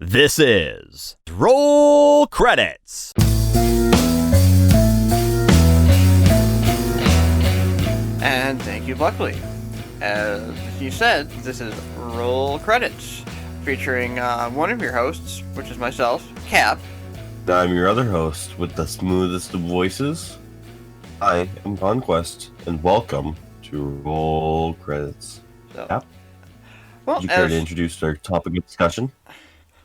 This is Roll Credits. And thank you, Buckley. As you said, this is Roll Credits, featuring one of your hosts, which is myself, Cap. I'm your other host with the smoothest of voices. I am Connquest, and welcome to Roll Credits. So, Cap, well, would you care to introduce our topic of discussion?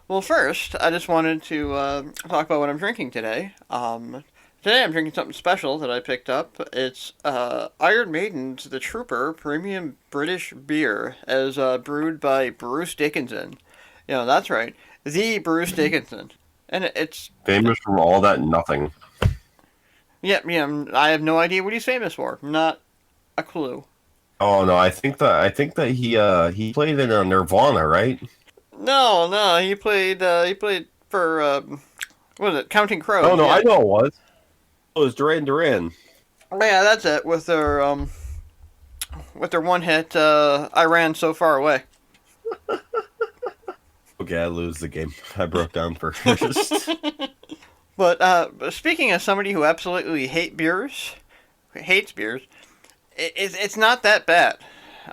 Well, first, I just wanted to talk about what I'm drinking today. Today I'm drinking something special that I picked up. It's Iron Maiden's The Trooper Premium British Beer, as brewed by Bruce Dickinson. You know, that's right, the Bruce Dickinson. And it's Famous for all that nothing. Yeah, I have no idea what he's famous for. Not a clue. Oh no, I think that he played in Nirvana, right? No, he played for what was it, Counting Crows? Oh no, yeah. I know it was. It was Duran Duran. Yeah, that's it. With their one hit, I Ran So Far Away. Okay, I lose the game. I broke down first. But speaking of somebody who absolutely hates beers, it's not that bad.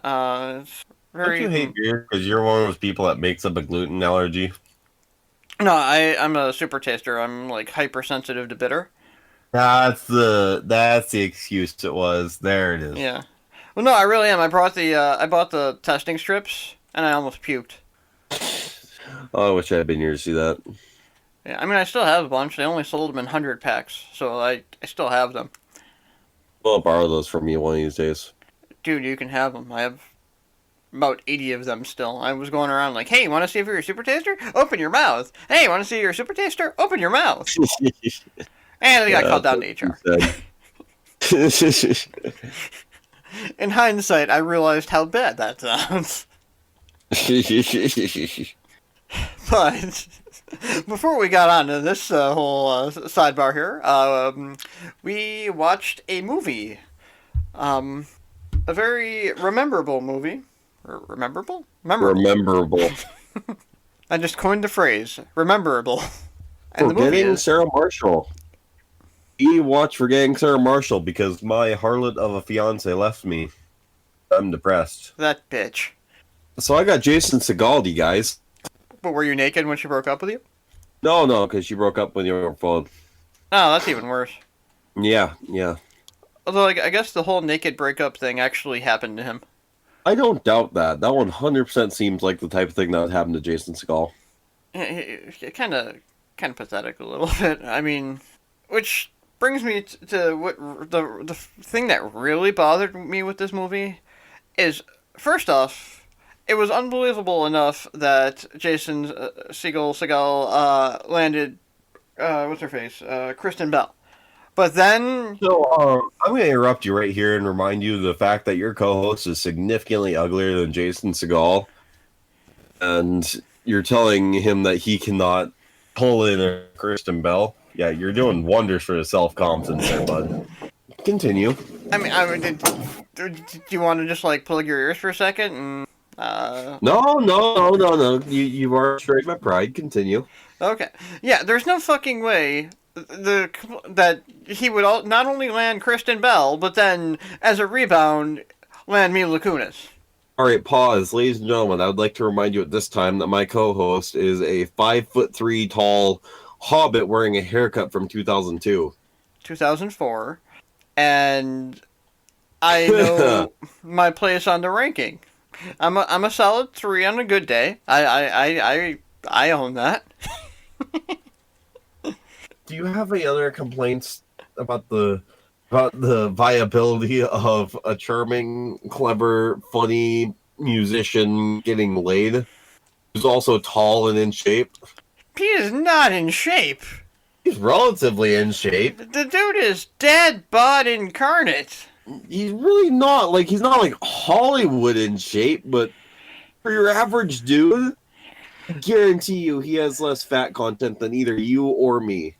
It's very. Don't you hate beer because you're one of those people that makes up a gluten allergy? No, I'm a super taster. I'm like hypersensitive to bitter. That's the excuse. It was. There it is. Yeah. Well, no, I really am. I bought the testing strips and I almost puked. Oh, I wish I had been here to see that. Yeah, I mean, I still have a bunch. They only sold them in 100 packs, so I still have them. Well, borrow those from me one of these days. Dude, you can have them. I have about 80 of them still. I was going around like, hey, want to see if you're a super taster? Open your mouth. Hey, want to see if you're a super taster? Open your mouth. And they got called down to HR. In hindsight, I realized how bad that sounds. But before we got on to this whole sidebar here, we watched a movie. A very rememberable movie. Rememberable? Rememberable. I just coined the phrase, rememberable. And Forgetting Sarah Marshall. We watched Forgetting Sarah Marshall because my harlot of a fiance left me. I'm depressed. That bitch. So I got Jason Segel, you guys. But were you naked when she broke up with you? No, because she broke up with you on her phone. Oh, that's even worse. Yeah. Although, I guess the whole naked breakup thing actually happened to him. I don't doubt that. That 100% seems like the type of thing that would happen to Jason Segel. Kind of pathetic a little bit. I mean, which brings me to what the thing that really bothered me with this movie is, first off, it was unbelievable enough that Jason Segel landed, what's her face, Kristen Bell. But then... So, I'm going to interrupt you right here and remind you of the fact that your co-host is significantly uglier than Jason Segel. And you're telling him that he cannot pull in a Kristen Bell. Yeah, you're doing wonders for the self-confidence there, bud. Continue. I mean, do you want to just, plug your ears for a second and... No. You've already straight my pride. Continue. Okay. Yeah, there's no fucking way that he would not only land Kristen Bell, but then, as a rebound, land Mila Kunis. Alright, pause. Ladies and gentlemen, I would like to remind you at this time that my co-host is a 5'3" tall hobbit wearing a haircut from 2002. 2004. And I know my place on the ranking. I'm a solid 3 on a good day. I own that. Do you have any other complaints about the viability of a charming, clever, funny musician getting laid who's also tall and in shape? He is not in shape. He's relatively in shape. The dude is dead bod incarnate. He's really not, he's not like Hollywood in shape, but for your average dude, I guarantee you he has less fat content than either you or me.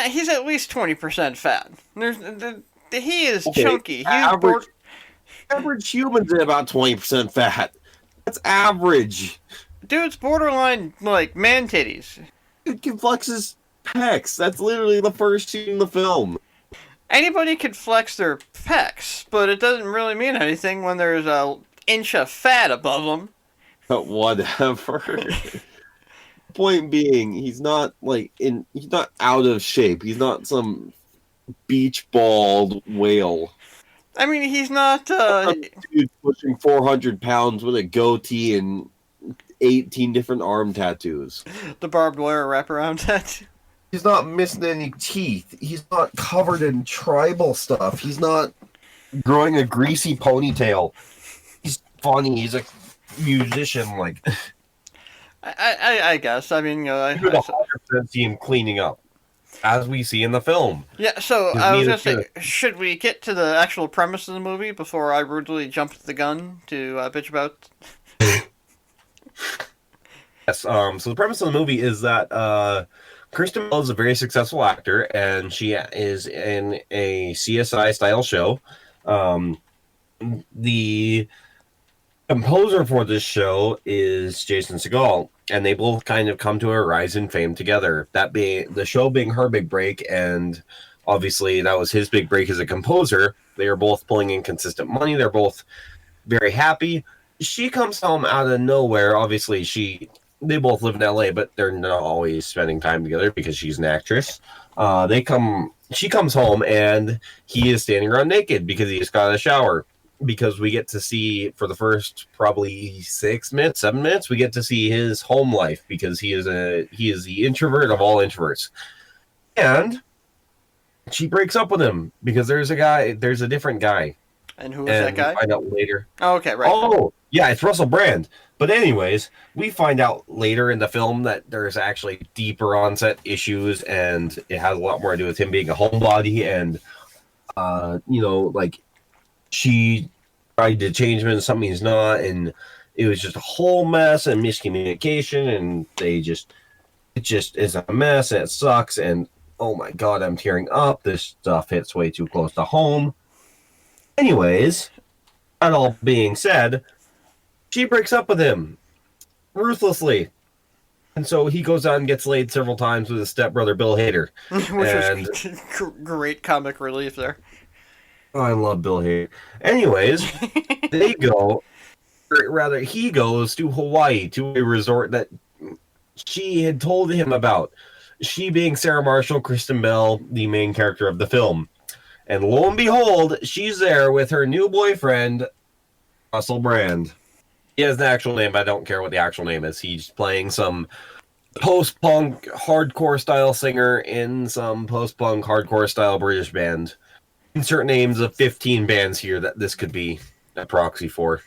He's at least 20% fat. He is okay, chunky. He's average humans at about 20% fat. That's average. Dude's borderline, like, man titties. It can flex his pecs. That's literally the first scene in the film. Anybody can flex their pecs, but it doesn't really mean anything when there's a inch of fat above them. But whatever. Point being, he's not he's not out of shape. He's not some beach balled whale. I mean, he's not, Dude pushing 400 pounds with a goatee and 18 different arm tattoos. the barbed wire wraparound tattoo. He's not missing any teeth. He's not covered in tribal stuff. He's not growing a greasy ponytail. He's funny. He's a musician. Like, I guess. I mean, you could 100% see him cleaning up, as we see in the film. yeah, so I was going to say, should we get to the actual premise of the movie before I rudely jumped the gun to bitch about? Yes. So the premise of the movie is that Kristen Bell is a very successful actor, and she is in a CSI style show. The composer for this show is Jason Segel, and they both kind of come to a rise in fame together. That being the show being her big break, and obviously that was his big break as a composer. They are both pulling in consistent money. They're both very happy. She comes home out of nowhere. Obviously, they both live in LA, but they're not always spending time together because she's an actress. She comes home and he is standing around naked because he just got out of the shower. Because we get to see, for the first probably 7 minutes, we get to see his home life because he is the introvert of all introverts. And she breaks up with him because there's a different guy. And who is that guy? We find out later. Oh, okay, right. Oh, yeah, it's Russell Brand. But anyways, we find out later in the film that there's actually deeper onset issues, and it has a lot more to do with him being a homebody, and she tried to change him into something he's not, and it was just a whole mess and miscommunication, and it just is a mess, and it sucks, and oh my god, I'm tearing up. This stuff hits way too close to home. Anyways, that all being said, she breaks up with him ruthlessly. And so he goes out and gets laid several times with his stepbrother, Bill Hader. Which was great comic relief there. Oh, I love Bill Hader. Anyways, he goes to Hawaii, to a resort that she had told him about. She being Sarah Marshall, Kristen Bell, the main character of the film. And lo and behold, she's there with her new boyfriend, Russell Brand. He has an actual name, but I don't care what the actual name is. He's playing some post-punk hardcore style singer in some post-punk hardcore style British band. Insert names of 15 bands here that this could be a proxy for.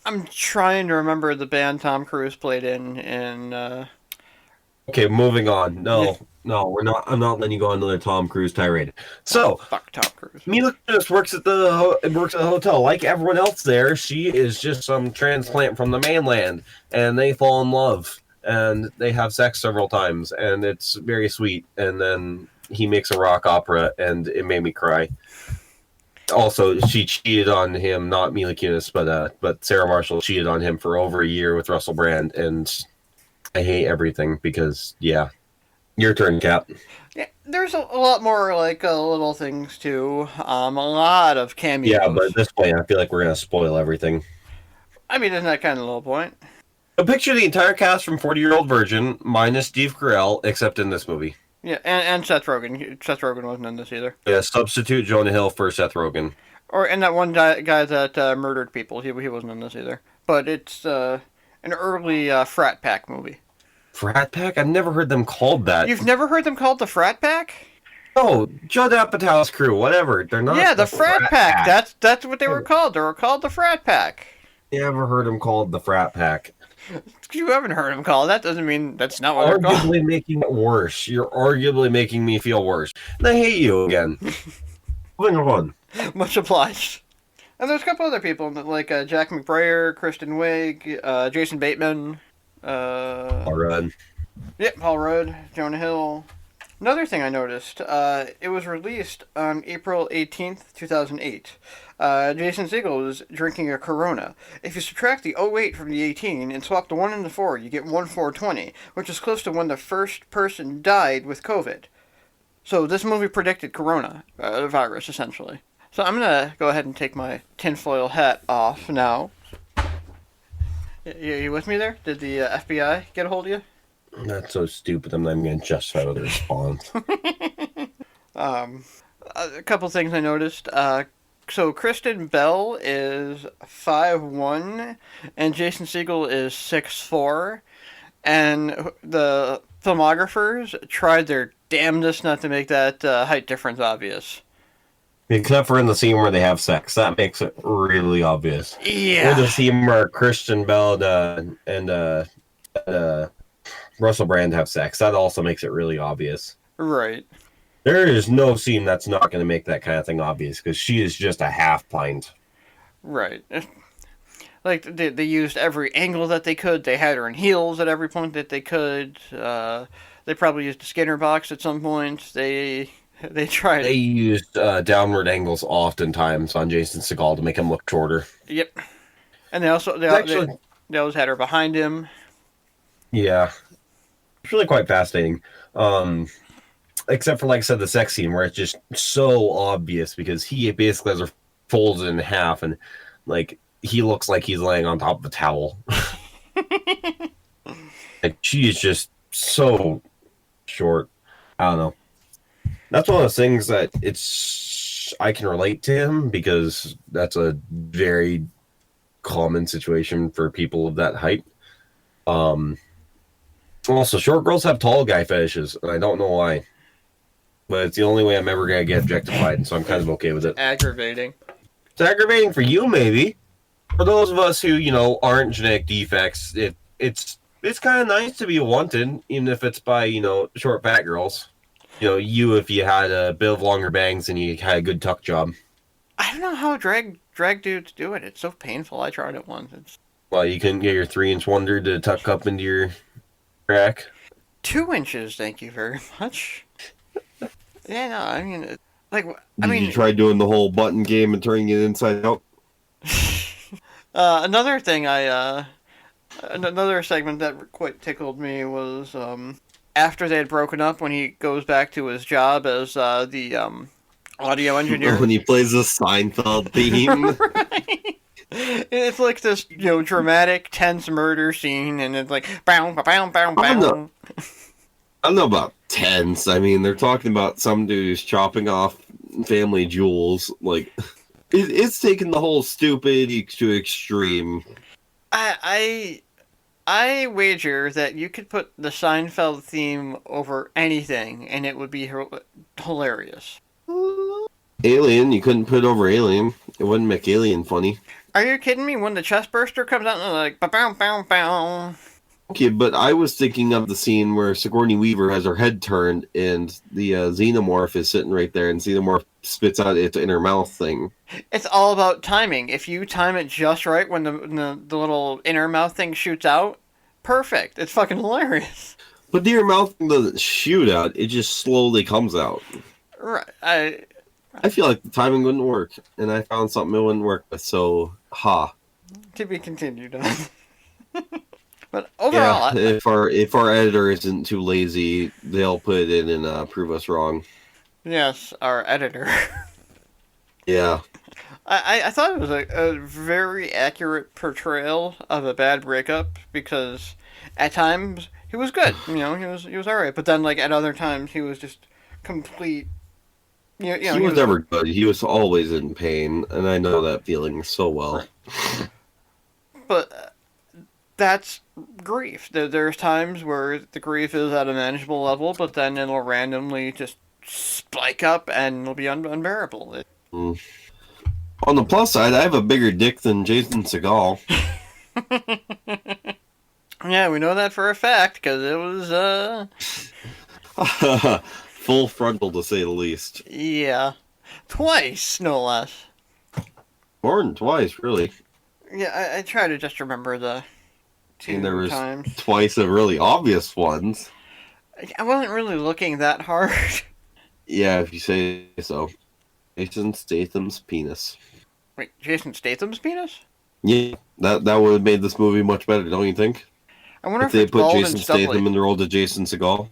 I'm trying to remember the band Tom Cruise played in. Okay, moving on. No, we're not. I'm not letting you go on another Tom Cruise tirade. So, fuck Tom Cruise. Mila Kunis works at the hotel. Like everyone else there, she is just some transplant from the mainland, and they fall in love, and they have sex several times, and it's very sweet. And then he makes a rock opera, and it made me cry. Also, she cheated on him, not Mila Kunis, but Sarah Marshall cheated on him for over a year with Russell Brand, and I hate everything because, yeah. Your turn, Cap. Yeah, there's a lot more, little things, too. A lot of cameos. Yeah, but at this point, I feel like we're going to spoil everything. I mean, isn't that kind of the whole point? So picture the entire cast from 40-Year-Old Virgin, minus Steve Carell, except in this movie. Yeah, and Seth Rogen. Seth Rogen wasn't in this either. Yeah, substitute Jonah Hill for Seth Rogen. And that one guy that murdered people. He wasn't in this either. But it's an early frat pack movie. Frat Pack? I've never heard them called that. You've never heard them called the Frat Pack? Oh, Judd Apatow's crew, whatever. They're not. Yeah, the Frat Pack. That's what they were called. They were called the Frat Pack. Never heard them called the Frat Pack. You haven't heard them called. That doesn't mean that's not what they're called. Arguably making it worse. You're arguably making me feel worse. And I hate you again. Moving on. Much obliged. And there's a couple other people, like Jack McBrayer, Kristen Wiig, Jason Bateman. Paul Rudd. Yep, Paul Rudd, Jonah Hill, Another thing I noticed, it was released on April 18th, 2008. Jason Segel was drinking a Corona. If you subtract the 08 from the 18 and swap the 1 and the 4, you get 1420, which is close to when the first person died with COVID. So this movie predicted Corona, the virus, essentially. So I'm going to go ahead and take my tinfoil hat off now. You with me there? Did the FBI get a hold of you? That's so stupid. I'm not even going to justify with a response. A couple things I noticed. So Kristen Bell is 5'1", and Jason Segel is 6'4", and the filmographers tried their damnedest not to make that height difference obvious. Except for in the scene where they have sex. That makes it really obvious. Yeah. Or the scene where Christian Bell and Russell Brand have sex. That also makes it really obvious. Right. There is no scene that's not going to make that kind of thing obvious, because she is just a half pint. Right. Like, they used every angle that they could. They had her in heels at every point that they could. They probably used a Skinner box at some point. They tried. They used downward angles oftentimes on Jason Segel to make him look shorter. Yep. And they always had her behind him. Yeah. It's really quite fascinating. Except for, like I said, the sex scene where it's just so obvious because he basically has her folded in half and, like, he looks like he's laying on top of a towel. Like, she is just so short. I don't know. That's one of those things that I can relate to him because that's a very common situation for people of that height. Also, short girls have tall guy fetishes, and I don't know why. But it's the only way I'm ever going to get objectified, so I'm kind of okay with it. Aggravating. It's aggravating for you, maybe. For those of us who, aren't genetic defects, it's kind of nice to be wanted, even if it's by, short fat girls. You if you had a bit of longer bangs and you had a good tuck job. I don't know how drag dudes do it. It's so painful. I tried it once. Well, you couldn't get your 3-inch wonder to tuck up into your rack. 2 inches, thank you very much. Yeah, no, I mean, Did you try doing the whole button game and turning it inside out? Another thing another segment that quite tickled me was, after they had broken up, when he goes back to his job as the audio engineer. When he plays the Seinfeld theme. Right. It's like this, dramatic, tense murder scene, and it's like, bow, bow, bow, bow. I don't know about tense. I mean, they're talking about some dude who's chopping off family jewels. Like, it's taken the whole stupid to extreme. I wager that you could put the Seinfeld theme over anything, and it would be hilarious. Alien, you couldn't put it over Alien. It wouldn't make Alien funny. Are you kidding me? When the chest burster comes out and like, bow, bow, bow. Okay, but I was thinking of the scene where Sigourney Weaver has her head turned and the xenomorph is sitting right there, and xenomorph spits out its inner mouth thing. It's all about timing. If you time it just right when the little inner mouth thing shoots out, perfect. It's fucking hilarious. But the inner mouth thing doesn't shoot out; it just slowly comes out. Right. I feel like the timing wouldn't work, and I found something it wouldn't work with. So, To be continued on. But overall, yeah, if our editor isn't too lazy, they'll put it in and prove us wrong. Yes, our editor. Yeah. I thought it was a very accurate portrayal of a bad breakup, because at times he was good, he was alright, but then at other times he was just complete. He was never good. He was always in pain, and I know that feeling so well. But that's grief. There's times where the grief is at a manageable level, but then it'll randomly just spike up and it'll be unbearable. On the plus side, I have a bigger dick than Jason Segel. Yeah, we know that for a fact, because it was, full frontal, to say the least. Yeah. Twice, no less. More than twice, really. Yeah, I try to just remember the two there was times. Twice of really obvious ones. I wasn't really looking that hard. Yeah, if you say so. Jason Statham's penis. Wait, Jason Statham's penis? Yeah, that would have made this movie much better, don't you think? I wonder If if they it's put bald Jason and stubbly. Statham in the role to Jason Segel.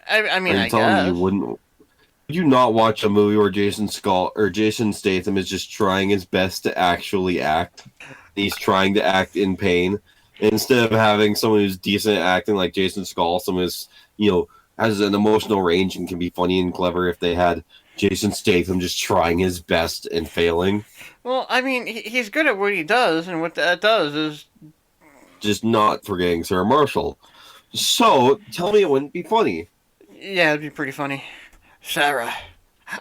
I mean, Are you I telling me you guess. wouldn't? Would you not watch a movie where Jason Segel or Jason Statham is just trying his best to actually act? He's trying to act in pain instead of having someone who's decent at acting like Jason Segel, someone who's has an emotional range and can be funny and clever. If they had Jason Statham just trying his best and failing, Well, I mean, he's good at what he does, and what that does is... just not forgetting Sarah Marshall. So tell me it wouldn't be funny. Yeah, it'd be pretty funny. Sarah,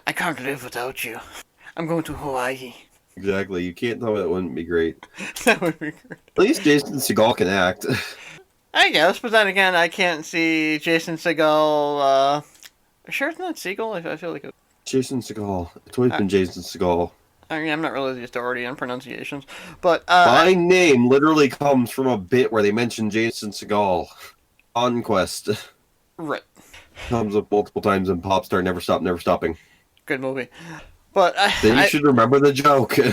I can't live without you. I'm going to Hawaii. Exactly. You can't tell me that wouldn't be great. That would be great. At least Jason Segel can act. I guess, but then again, I can't see Jason Segel, sure it's not Segel? I feel like it... Jason Segel. It's always been Jason Segel. I mean, I'm not really the authority on pronunciations, but, My name literally comes from a bit where they mention Jason Segel. Connquest. Right. Comes up multiple times in Popstar, Never Stop, Never Stopping. Good movie. But, Then you should remember the joke. do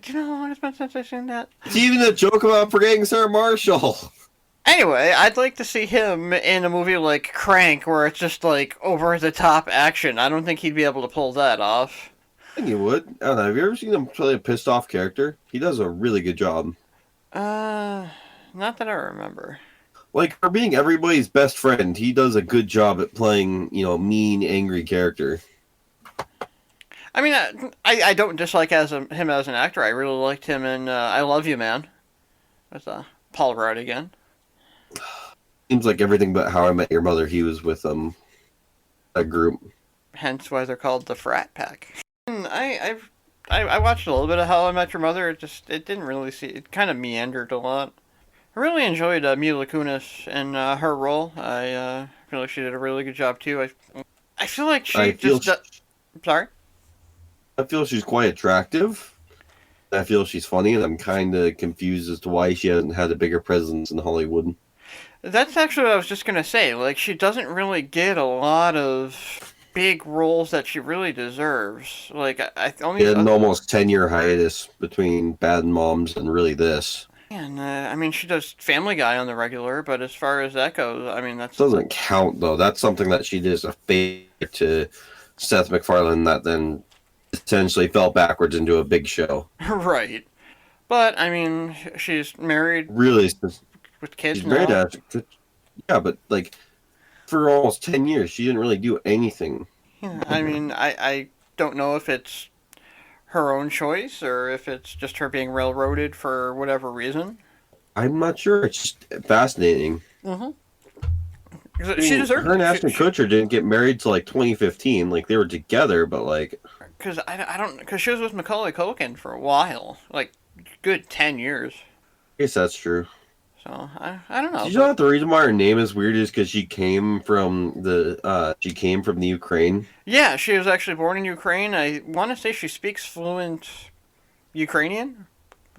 you know how long it's been since I've seen that? It's even a joke about forgetting Sarah Marshall. Anyway, I'd like to see him in a movie like Crank, where it's just like over-the-top action. I don't think he'd be able to pull that off. I think you would. I don't know. Have you ever seen him play a pissed off character? He does a really good job. Not that I remember. Like, for being everybody's best friend, he does a good job at playing, mean, angry character. I mean, I don't dislike him as an actor. I really liked him in I Love You, Man, with Paul Rudd again. Seems like everything but How I Met Your Mother, he was with a group. Hence why they're called the Frat Pack. And I watched a little bit of How I Met Your Mother. It didn't really it kind of meandered a lot. I really enjoyed Mila Kunis and her role. I feel like she did a really good job too. I feel like sorry? I feel she's quite attractive. I feel she's funny, and I'm kind of confused as to why she hasn't had a bigger presence in Hollywood. That's actually what I was just going to say. Like, she doesn't really get a lot of big roles that she really deserves. Like, I only... She had an almost 10-year hiatus between Bad Moms and really this. And, I mean, she does Family Guy on the regular, but as far as that goes, I mean, that's... Doesn't count, though. That's something that she did as a favor to Seth MacFarlane that then essentially fell backwards into a big show. Right. But, I mean, she's married... Really? With kids she's now. married to... Yeah, but, like, for almost 10 years, she didn't really do anything. Yeah, I mean, I don't know if it's her own choice or if it's just her being railroaded for whatever reason. I'm not sure. It's just fascinating. Mm-hmm. She deserved her and Ashton Kutcher didn't get married till like 2015. Like they were together, but like because because she was with Macaulay Culkin for a while, like good 10 years. I guess that's true. So I don't know. Did you know that the reason why her name is weird is because she came from the Ukraine? Yeah, she was actually born in Ukraine. I want to say she speaks fluent Ukrainian.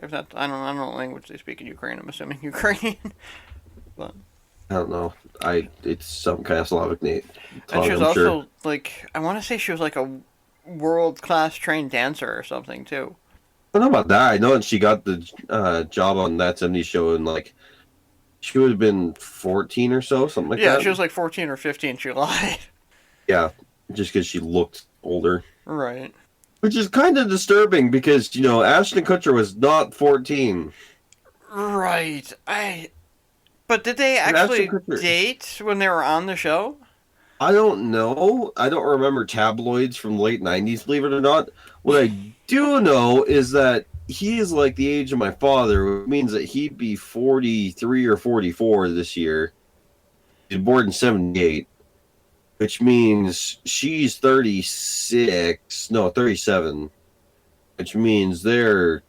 If that, I don't know what language they speak in Ukraine. I'm assuming Ukrainian, but. I don't know. It's some kind of Slavic name. And she was also like, I want to say she was like a world-class trained dancer or something too. I don't know about that. I know that she got the job on That 70s Show and like she would have been 14 or so, something like that. Yeah, she was like 14 or 15. She lied. Yeah, just because she looked older. Right. Which is kind of disturbing because Ashton Kutcher was not 14. Right. But did they actually date when they were on the show? I don't know. I don't remember tabloids from the late 90s, believe it or not. What I do know is that he is like the age of my father, which means that he'd be 43 or 44 this year. He's born in 78, which means she's 37, which means they're,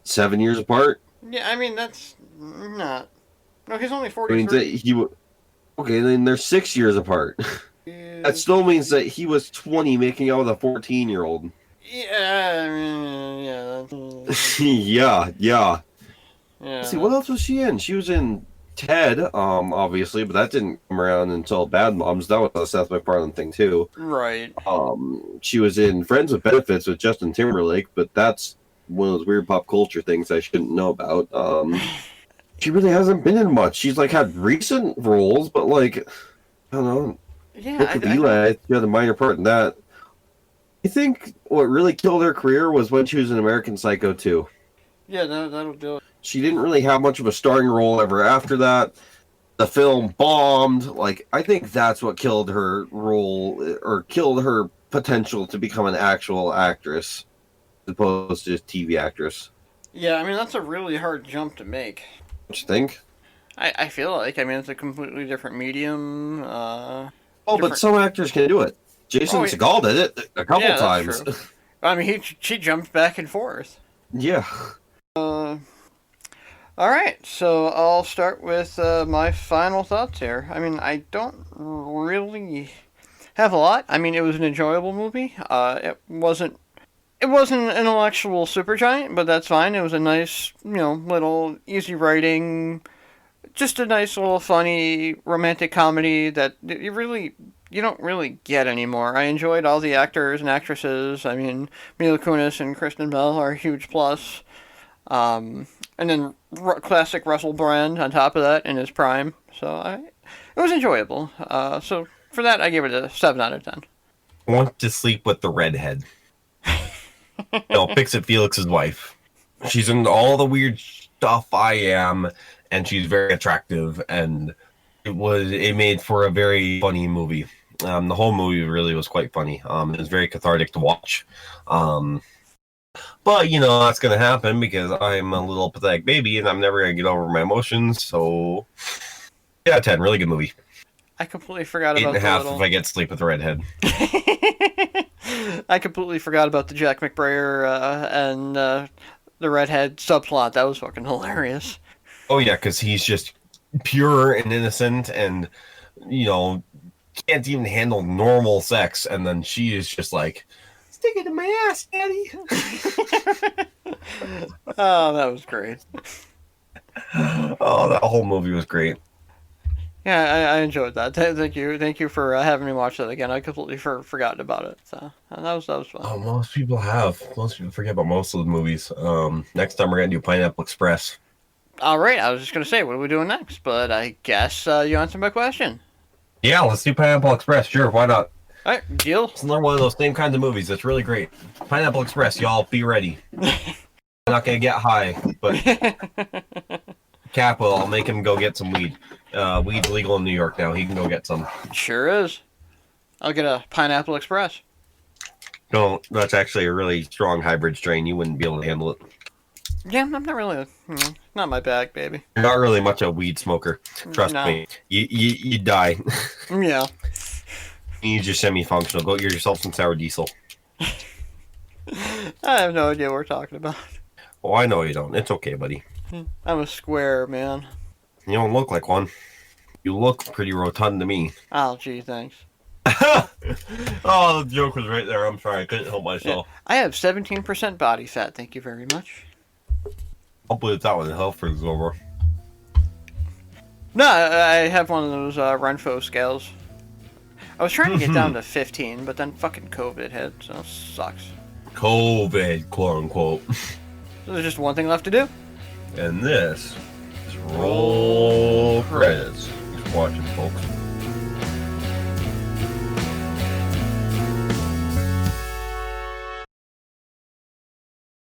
7 years apart? Yeah, I mean, that's not... No, he's only 43. Means that okay, then they're 6 years apart. That still means that he was 20 making out with a 14-year-old. Yeah, I mean, yeah. yeah. Yeah. Let's see, what else was she in? She was in Ted, obviously, but that didn't come around until Bad Moms. That was a Seth MacFarlane thing too. Right. She was in Friends with Benefits with Justin Timberlake, but that's one of those weird pop culture things I shouldn't know about. She really hasn't been in much. She's like had recent roles, but like I don't know. Yeah, Book of Eli, she had a minor part in that. I think what really killed her career was when she was in American Psycho 2. Yeah, that'll do it. She didn't really have much of a starring role ever after that. The film bombed. Like, I think that's what killed her role, or killed her potential to become an actual actress, as opposed to just TV actress. Yeah, I mean, that's a really hard jump to make. What you think? I feel like, I mean, it's a completely different medium. But some actors can do it. Jason Segel did it a couple times. True. I mean, she jumped back and forth. Yeah. All right, so I'll start with my final thoughts here. I mean, I don't really have a lot. I mean, it was an enjoyable movie. It wasn't an intellectual supergiant, but that's fine. It was a nice, little easy writing, just a nice little funny romantic comedy that you don't really get anymore. I enjoyed all the actors and actresses. I mean, Mila Kunis and Kristen Bell are a huge plus. And then classic Russell Brand on top of that in his prime. So it was enjoyable. So for that, I give it a 7 out of 10. I want to sleep with the redhead. Fix-It Felix's wife. She's in all the weird stuff I am, and she's very attractive, and it made for a very funny movie. The whole movie really was quite funny. It was very cathartic to watch. But, that's going to happen because I'm a little pathetic baby and I'm never going to get over my emotions. So, yeah, 10. Really good movie. I completely forgot about 8.5 if I get to sleep with the redhead. I completely forgot about the Jack McBrayer and the redhead subplot. That was fucking hilarious. Oh, yeah, because he's just pure and innocent and, can't even handle normal sex. And then she is just like, stick it in my ass, Daddy. Oh, that was great. Oh, that whole movie was great. Yeah, I enjoyed that. Thank you for having me watch that again. I completely forgotten about it. So that was fun. Oh, most people have. Most people forget about most of the movies. Next time we're gonna do Pineapple Express. All right, I was just gonna say, what are we doing next? But I guess you answered my question. Yeah, let's do Pineapple Express. Sure, why not? All right, deal. It's another one of those same kinds of movies. That's really great. Pineapple Express, y'all be ready. I'm not gonna get high, but Cap will. I'll make him go get some weed. Weed's legal in New York now. He can go get some. Sure is. I'll get a Pineapple Express. No, that's actually a really strong hybrid strain. You wouldn't be able to handle it. Yeah, I'm not really. Not my bag, baby. You're not really much of a weed smoker. Trust me. You die. Yeah. You need your semi-functional. Go get yourself some sour diesel. I have no idea what we're talking about. Oh, I know you don't. It's okay, buddy. I'm a square, man. You don't look like one. You look pretty rotund to me. Oh, gee, thanks. Oh, the joke was right there. I'm sorry. I couldn't help myself. Yeah. I have 17% body fat. Thank you very much. Hopefully it's that one. The health freeze is over. No, I have one of those Renfo scales. I was trying to get down to 15, but then fucking COVID hit, so it sucks. COVID, quote unquote. So there's just one thing left to do. And this is Roll Credits. Thanks for watching, folks.